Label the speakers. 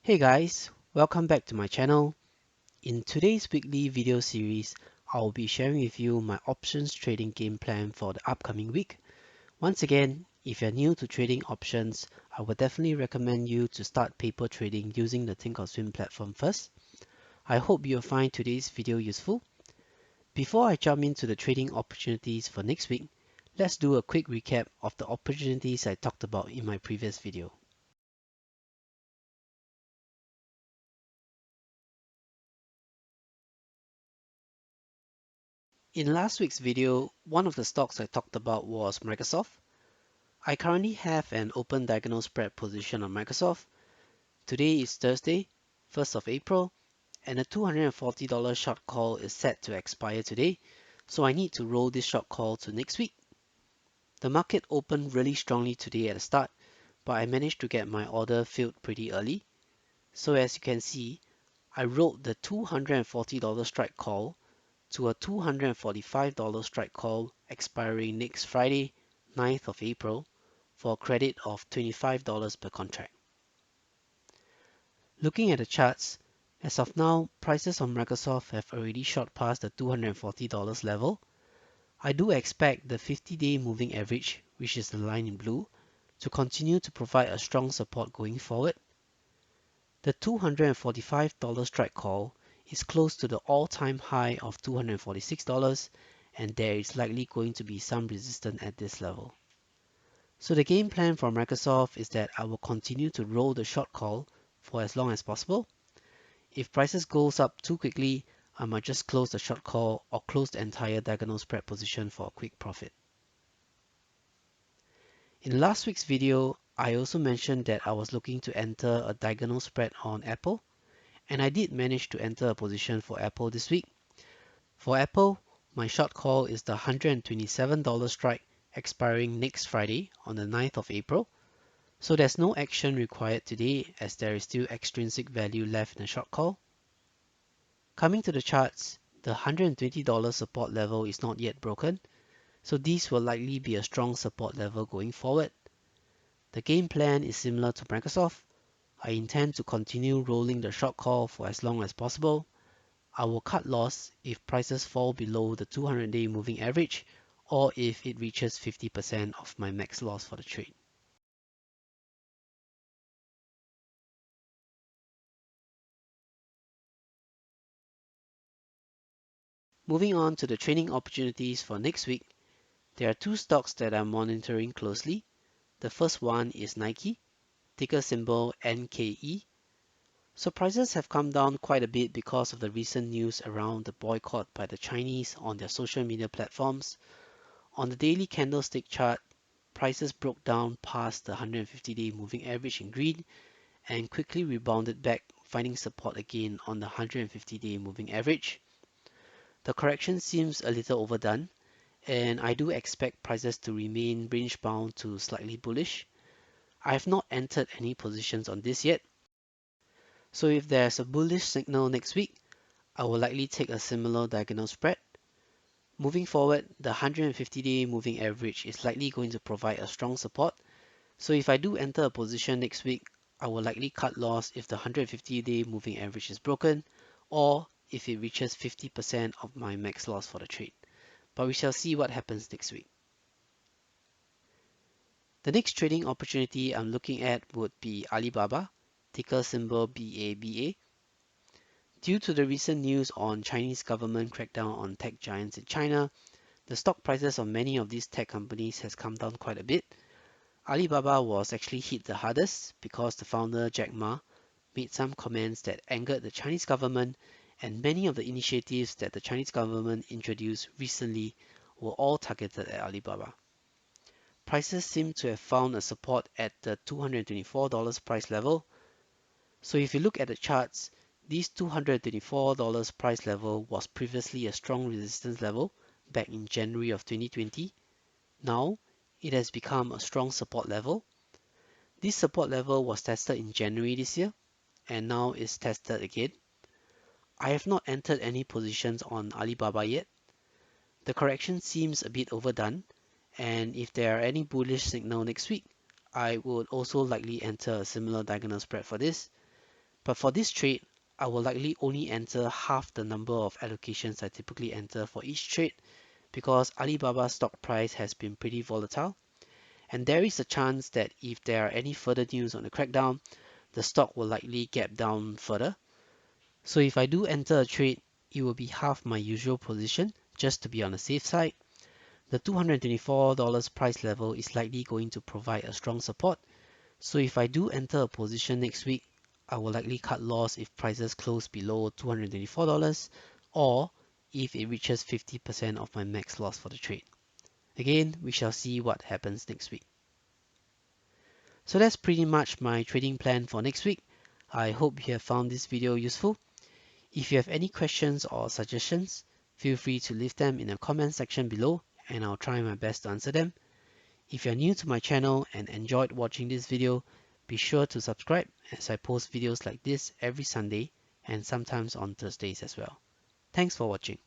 Speaker 1: Hey guys, welcome back to my channel. In today's weekly video series, I'll be sharing with you my options trading game plan for the upcoming week. Once again, if you're new to trading options, I would definitely recommend you to start paper trading using the Thinkorswim platform first. I hope you'll find today's video useful. Before I jump into the trading opportunities for next week, let's do a quick recap of the opportunities I talked about in my previous video. In last week's video, one of the stocks I talked about was Microsoft. I currently have an open diagonal spread position on Microsoft. Today is Thursday, 1st of April, and a $240 short call is set to expire today, so I need to roll this short call to next week. The market opened really strongly today at the start, but I managed to get my order filled pretty early. So as you can see, I rolled the $240 strike call to a $245 strike call expiring next Friday, 9th of April, for a credit of $25 per contract. Looking at the charts, as of now, prices on Microsoft have already shot past the $240 level. I do expect the 50-day moving average, which is the line in blue, to continue to provide a strong support going forward. The $245 strike call is close to the all-time high of $246, and there is likely going to be some resistance at this level. So the game plan for Microsoft is that I will continue to roll the short call for as long as possible. If prices goes up too quickly, I might just close the short call or close the entire diagonal spread position for a quick profit. In last week's video, I also mentioned that I was looking to enter a diagonal spread on Apple, and I did manage to enter a position for Apple this week. For Apple, my short call is the $127 strike expiring next Friday on the 9th of April. So there's no action required today as there is still extrinsic value left in the short call. Coming to the charts, the $120 support level is not yet broken, so this will likely be a strong support level going forward. The game plan is similar to Microsoft. I intend to continue rolling the short call for as long as possible. I will cut loss if prices fall below the 200-day moving average or if it reaches 50% of my max loss for the trade. Moving on to the trading opportunities for next week, there are two stocks that I'm monitoring closely. The first one is Nike, ticker symbol NKE. So prices have come down quite a bit because of the recent news around the boycott by the Chinese on their social media platforms. On the daily candlestick chart, prices broke down past the 150-day moving average in green and quickly rebounded back, finding support again on the 150-day moving average. The correction seems a little overdone, and I do expect prices to remain range bound to slightly bullish. I have not entered any positions on this yet, so if there's a bullish signal next week, I will likely take a similar diagonal spread. Moving forward, the 150-day moving average is likely going to provide a strong support, so if I do enter a position next week, I will likely cut loss if the 150-day moving average is broken or if it reaches 50% of my max loss for the trade. But we shall see what happens next week. The next trading opportunity I'm looking at would be Alibaba, ticker symbol BABA. Due to the recent news on Chinese government crackdown on tech giants in China, the stock prices of many of these tech companies has come down quite a bit. Alibaba was actually hit the hardest because the founder Jack Ma made some comments that angered the Chinese government, and many of the initiatives that the Chinese government introduced recently were all targeted at Alibaba. Prices seem to have found a support at the $224 price level. So if you look at the charts, this $224 price level was previously a strong resistance level back in January of 2020. Now, it has become a strong support level. This support level was tested in January this year and now is tested again. I have not entered any positions on Alibaba yet. The correction seems a bit overdone, and if there are any bullish signal next week, I would also likely enter a similar diagonal spread for this. But for this trade, I will likely only enter half the number of allocations I typically enter for each trade because Alibaba's stock price has been pretty volatile, and there is a chance that if there are any further news on the crackdown, the stock will likely gap down further. So if I do enter a trade, it will be half my usual position just to be on the safe side. The $224 price level is likely going to provide a strong support. So if I do enter a position next week, I will likely cut loss if prices close below $224 or if it reaches 50% of my max loss for the trade. Again, we shall see what happens next week. So that's pretty much my trading plan for next week. I hope you have found this video useful. If you have any questions or suggestions, feel free to leave them in the comment section below and I'll try my best to answer them. If you're new to my channel and enjoyed watching this video, be sure to subscribe as I post videos like this every Sunday and sometimes on Thursdays as well. Thanks for watching.